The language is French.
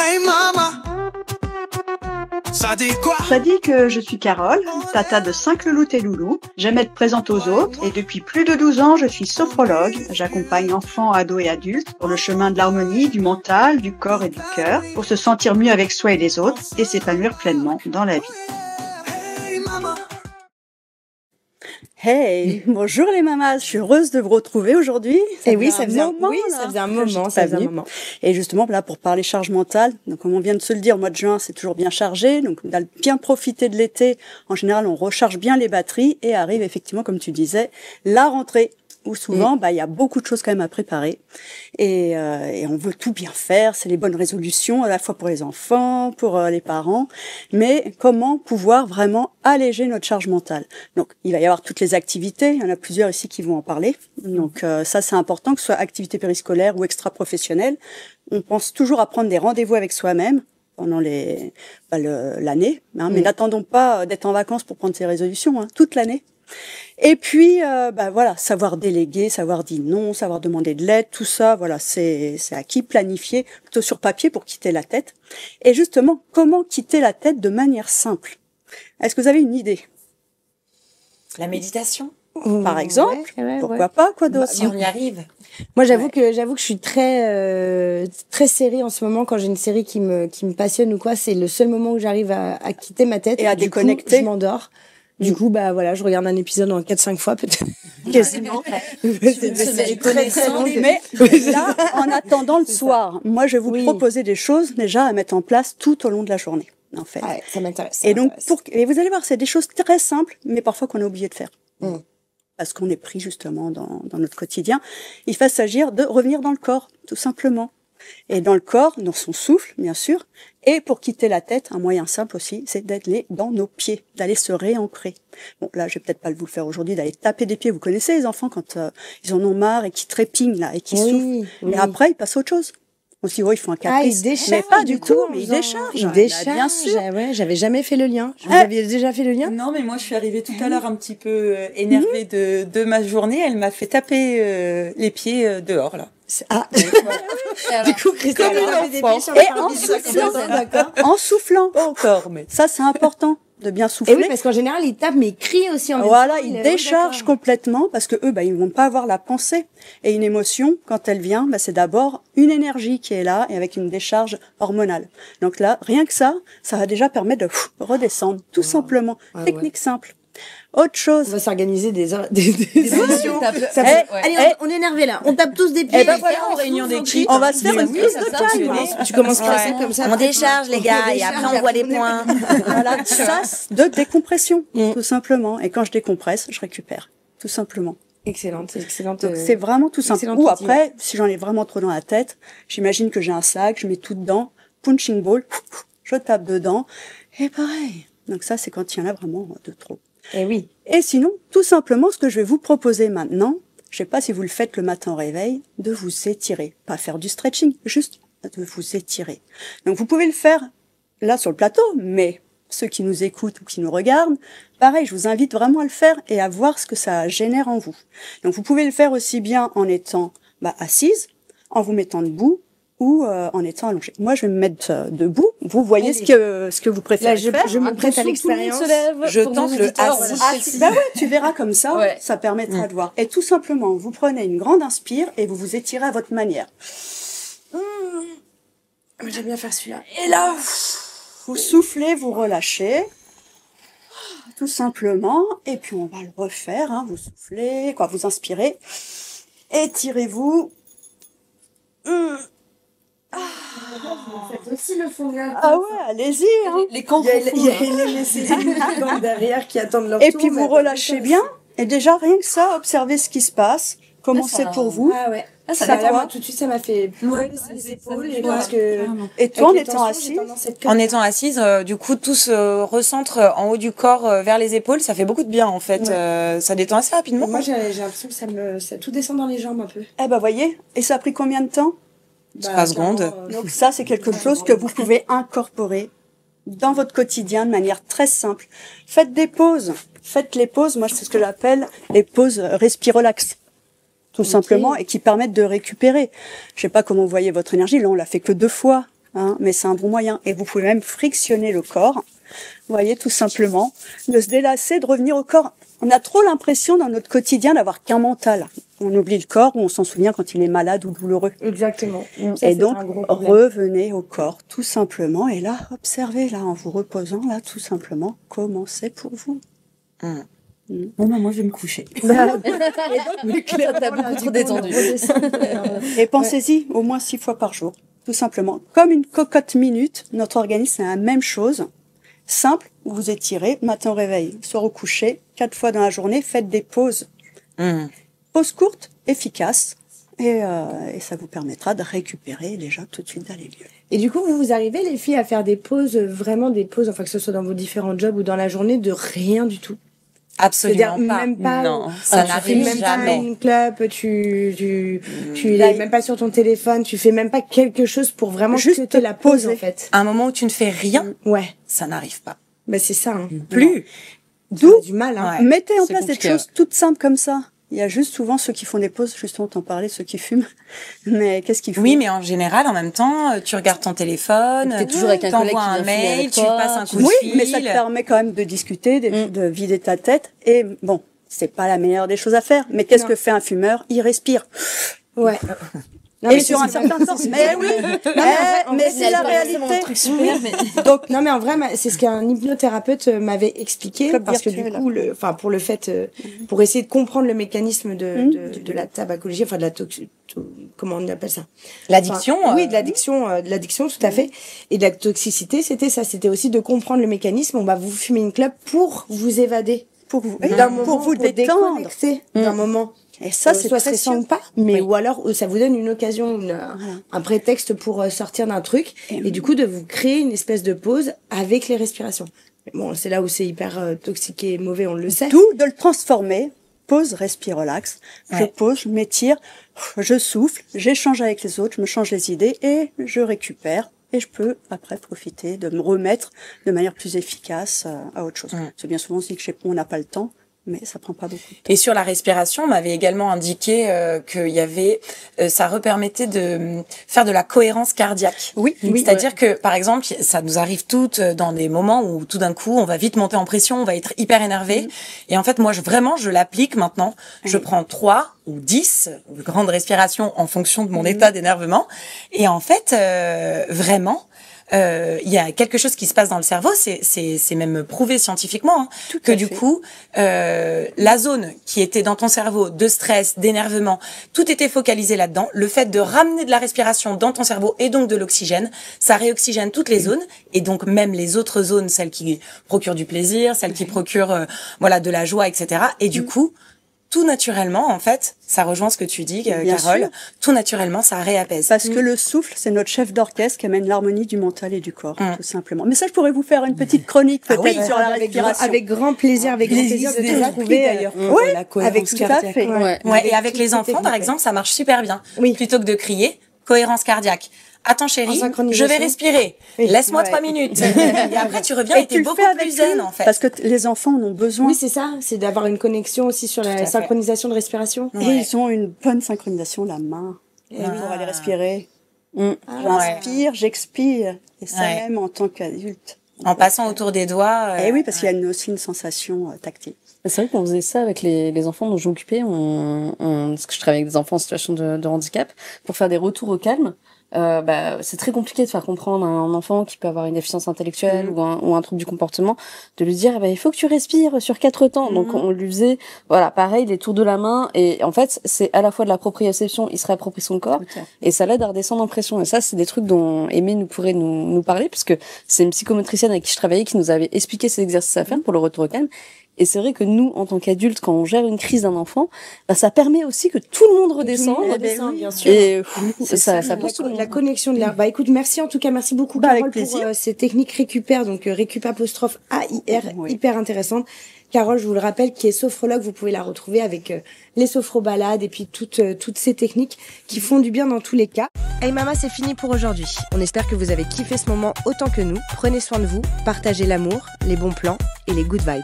Hey mama, ça dit quoi? Ça dit que je suis Carole, tata de 5 louloutes et loulous. J'aime être présente aux autres et depuis plus de 12 ans, je suis sophrologue. J'accompagne enfants, ados et adultes sur le chemin de l'harmonie, du mental, du corps et du cœur pour se sentir mieux avec soi et les autres et s'épanouir pleinement dans la vie. Hey mama. Hey, bonjour les mamas, je suis heureuse de vous retrouver aujourd'hui. Et oui, ça faisait un moment. Et justement, là, pour parler charge mentale, donc comme on vient de se le dire, au mois de juin, c'est toujours bien chargé, donc on a bien profité de l'été. En général, on recharge bien les batteries et arrive effectivement, comme tu disais, la rentrée, où souvent, il y a beaucoup de choses quand même à préparer. Et on veut tout bien faire, c'est les bonnes résolutions, à la fois pour les enfants, pour les parents. Mais comment pouvoir vraiment alléger notre charge mentale? Donc, il va y avoir toutes les activités, il y en a plusieurs ici qui vont en parler. Donc, ça, c'est important, que ce soit activité périscolaire ou extra-professionnelle. On pense toujours à prendre des rendez-vous avec soi-même pendant l'année, mais n'attendons pas d'être en vacances pour prendre ces résolutions, toute l'année. Et puis, voilà, savoir déléguer, savoir dire non, savoir demander de l'aide, tout ça, voilà, c'est acquis, planifier, plutôt sur papier pour quitter la tête. Et justement, comment quitter la tête de manière simple? Est-ce que vous avez une idée? La méditation, par exemple, pourquoi pas, quoi d'autre? si on y arrive. Moi, j'avoue que je suis très série en ce moment. Quand j'ai une série qui me passionne ou quoi, c'est le seul moment où j'arrive à quitter ma tête et à déconnecter. Je m'endors. Du coup, voilà, je regarde un épisode en 4-5 fois, peut-être. Quasiment. C'est très long. Mais là, en attendant le soir, moi, je vais vous proposer des choses déjà à mettre en place tout au long de la journée, en fait. Ouais, ça m'intéresse. Et donc, et vous allez voir, c'est des choses très simples, mais parfois qu'on a oublié de faire. Parce qu'on est pris justement dans notre quotidien. Il va s'agir de revenir dans le corps, tout simplement. Et dans le corps, dans son souffle, bien sûr. Et pour quitter la tête, un moyen simple aussi, c'est d'aller dans nos pieds, d'aller se réancrer. Bon, là, je vais peut-être pas vous le faire aujourd'hui, d'aller taper des pieds. Vous connaissez les enfants quand ils en ont marre et qui trépignent là et qui soufflent. Et après, ils passent à autre chose. Aussi, ils font un caprice. Ils déchargent, mais pas du tout, mais ils déchargent. Ils déchargent. Bien sûr. Ouais, j'avais jamais fait le lien. Vous aviez déjà fait le lien? Non, mais moi, je suis arrivée tout à l'heure un petit peu énervée de ma journée. Elle m'a fait taper les pieds dehors, là. Du coup, Christelle, en soufflant. Pas encore, mais ça, c'est important de bien souffler. Et oui, parce qu'en général, ils tapent, mais ils crient aussi en même temps. Voilà, ils déchargent complètement parce que eux, ils vont pas avoir la pensée. Et une émotion, quand elle vient, c'est d'abord une énergie qui est là et avec une décharge hormonale. Donc là, rien que ça va déjà permettre de redescendre, tout simplement. Technique simple. Autre chose. On va s'organiser des émissions. Allez, on est énervés là. On tape tous des pieds. Voilà, en réunion d'équipe. On va se faire une prise de calme. Tu commences comme ça. On décharge, les gars, et après on voit les points. Voilà, ça, de décompression, tout simplement. Et quand je décompresse, je récupère, tout simplement. Excellente. Donc, c'est vraiment tout simple. Ou après, si j'en ai vraiment trop dans la tête, j'imagine que j'ai un sac, je mets tout dedans, punching ball, je tape dedans, et pareil. Donc ça, c'est quand il y en a vraiment de trop. Et oui. Et sinon, tout simplement, ce que je vais vous proposer maintenant, je sais pas si vous le faites le matin au réveil, de vous étirer. Pas faire du stretching, juste de vous étirer. Donc vous pouvez le faire là sur le plateau, mais ceux qui nous écoutent ou qui nous regardent, pareil, je vous invite vraiment à le faire et à voir ce que ça génère en vous. Donc vous pouvez le faire aussi bien en étant assise, en vous mettant debout, ou en étant allongé. Moi, je vais me mettre debout. Vous voyez ce que vous préférez faire. Je me prête à l'expérience. Je tente le assis. Tu verras comme ça, ça permettra de voir. Et tout simplement, vous prenez une grande inspire et vous vous étirez à votre manière. J'aime bien faire celui-là. Et là, vous soufflez, vous relâchez. Tout simplement. Et puis, on va le refaire. Vous soufflez, vous inspirez. Étirez-vous. Faites aussi le fond là. Ah ouais, allez-y. Les il y a les messieurs derrière qui attendent leur tour. Et puis vous relâchez bien. Et déjà, rien que ça, observez ce qui se passe. Comment c'est pour vous. Ah ouais. Ça tout de suite, ça m'a fait pleurer les épaules. Et toi, en étant assise? En étant assise, du coup, tout se recentre en haut du corps vers les épaules. Ça fait beaucoup de bien, en fait. Ça détend assez rapidement. Moi, j'ai l'impression que ça tout descend dans les jambes un peu. Voyez. Et ça a pris combien de temps? 3 secondes. Donc ça, c'est quelque chose que vous pouvez incorporer dans votre quotidien de manière très simple. Faites des pauses. Faites les pauses. Moi, c'est ce que j'appelle les pauses respirelax. Tout simplement, et qui permettent de récupérer. Je sais pas comment vous voyez votre énergie. Là, on l'a fait que 2 fois. hein, mais c'est un bon moyen. Et vous pouvez même frictionner le corps. Vous voyez, tout simplement, de se délasser, de revenir au corps. On a trop l'impression dans notre quotidien d'avoir qu'un mental. On oublie le corps ou on s'en souvient quand il est malade ou douloureux. Exactement. Et donc, revenez au corps, tout simplement. Et là, observez, là, en vous reposant, là, tout simplement, comment c'est pour vous. Bon, moi, je vais me coucher. T'as beaucoup trop détendu. Et pensez-y au moins 6 fois par jour, tout simplement. Comme une cocotte minute, notre organisme, c'est la même chose. Simple, vous étirez, matin au réveil, soir au coucher, 4 fois dans la journée, faites des pauses. Pauses courtes, efficaces, et ça vous permettra de récupérer déjà tout de suite d'aller mieux. Et du coup, vous arrivez, les filles, à faire des pauses, vraiment des pauses, enfin que ce soit dans vos différents jobs ou dans la journée, de rien du tout? Absolument pas. Même pas. Non, ça n'arrive même jamais. Pas une club, tu es même pas sur ton téléphone, tu fais même pas quelque chose pour vraiment juste te la pause, poser. en fait. Un moment où tu ne fais rien, Ouais. ça n'arrive pas. Bah, c'est ça, hein. Plus. D'où On a du mal, hein. Ouais. mettez en C'est place des compliqué, choses toutes simples comme ça. Il y a juste souvent ceux qui font des pauses, justement, t'en parlais, ceux qui fument. Mais qu'est-ce qu'ils font? Oui, mais en général, en même temps, tu regardes ton téléphone, T'es toujours avec un collègue t'envoies qui un vient fumer mail, avec tu toi, passes un coup de Oui, fil. mais ça te permet quand même de discuter, de vider ta tête. Et bon, c'est pas la meilleure des choses à faire. Mais qu'est-ce Non. que fait un fumeur? Il respire. Ouais. Non, Et mais sur c'est un certain temps. Mais oui, mais c'est la réalité. Donc, non, mais en vrai, c'est ce qu'un hypnothérapeute m'avait expliqué, Club parce que virtuel. du coup, pour le fait, pour essayer de comprendre le mécanisme de la tabacologie, enfin, de la comment on appelle ça? L'addiction. Enfin, oui, de l'addiction, tout à fait. Et de la toxicité, c'était ça. C'était aussi de comprendre le mécanisme. On va vous fumer une clope pour vous évader. Pour vous, D'un moment, pour vous détendre. déconnecter d'un moment. Et ça, c'est soit précieux. stressant ou pas, mais ou alors ça vous donne une occasion, un prétexte pour sortir d'un truc, et du coup de vous créer une espèce de pause avec les respirations. Mais bon, c'est là où c'est hyper toxique et mauvais, on le sait. Tout de le transformer. Pause, respire, relax. Je Ouais. pose, je m'étire, je souffle, j'échange avec les autres, je me change les idées et je récupère. Et je peux après profiter de me remettre de manière plus efficace à autre chose. C'est bien souvent aussi que on n'a pas le temps, mais ça prend pas beaucoup de temps. Et sur la respiration, on m'avait également indiqué qu'il y avait, ça repermettait de faire de la cohérence cardiaque. Oui, C'est-à-dire que, par exemple, ça nous arrive toutes dans des moments où tout d'un coup, on va vite monter en pression, on va être hyper énervé. Et en fait, moi, je l'applique maintenant. Je prends 3 ou 10 grandes respirations en fonction de mon état d'énervement. Et en fait, vraiment, il y a quelque chose qui se passe dans le cerveau, c'est même prouvé scientifiquement, hein, que du coup, la zone qui était dans ton cerveau de stress, d'énervement, tout était focalisé là-dedans. Le fait de ramener de la respiration dans ton cerveau et donc de l'oxygène, ça réoxygène toutes les zones et donc même les autres zones, celles qui procurent du plaisir, celles qui procurent voilà de la joie, etc. Et du coup, tout naturellement, en fait, ça rejoint ce que tu dis, Bien Carole, sûr. tout naturellement, ça réapaise. Parce que le souffle, c'est notre chef d'orchestre qui amène l'harmonie du mental et du corps, tout simplement. Mais ça, je pourrais vous faire une petite chronique peut-être sur la respiration. Avec grand plaisir, de te retrouver d'ailleurs. Ouais, la cohérence avec tout à cardiaque. fait. Ouais. Ouais, et avec toutes les ces enfants, par techniques. exemple, ça marche super bien. Oui. Plutôt que de crier, cohérence cardiaque. Attends En chérie, je synchronisation. vais respirer. Oui. Laisse-moi Ouais. 3 minutes. Et après, tu reviens et tu t'es le beaucoup fais avec plus zen, lui, en fait. parce que les enfants en ont besoin. Oui, c'est ça, c'est d'avoir une connexion aussi sur à la fait. synchronisation de respiration. Et ils ont une bonne synchronisation, la main, pour aller respirer. J'inspire, j'expire. Et ça Ouais. même en tant qu'adulte. En passant autour des doigts. Et oui, parce qu'il y a aussi une sensation tactile. C'est vrai qu'on faisait ça avec les enfants dont je m'occupais. Parce que je travaille avec des enfants en situation de handicap, pour faire des retours au calme. C'est très compliqué de faire comprendre à un enfant qui peut avoir une déficience intellectuelle ou un trouble du comportement, de lui dire il faut que tu respires sur 4 temps. Donc on lui faisait pareil, les tours de la main, et en fait c'est à la fois de la proprioception, il se réapproprie son corps et ça l'aide à redescendre en pression. Et ça, c'est des trucs dont Aimée pourrait nous parler, parce que c'est une psychomotricienne avec qui je travaillais qui nous avait expliqué ces exercices à faire pour le retour au calme. Et c'est vrai que nous, en tant qu'adultes, quand on gère une crise d'un enfant, ça permet aussi que tout le monde redescende. Bien sûr. Et ça pose tout le monde. La connexion de l'air. Bah écoute, merci en tout cas, merci beaucoup Bah, avec Carole pour plaisir. ces techniques récupère, donc récup apostrophe AIR, Oui. hyper intéressante. Carole, je vous le rappelle, qui est sophrologue, vous pouvez la retrouver avec les sophrobalades et puis toutes ces techniques qui font du bien dans tous les cas. Hey Mama, c'est fini pour aujourd'hui. On espère que vous avez kiffé ce moment autant que nous. Prenez soin de vous, partagez l'amour, les bons plans et les good vibes.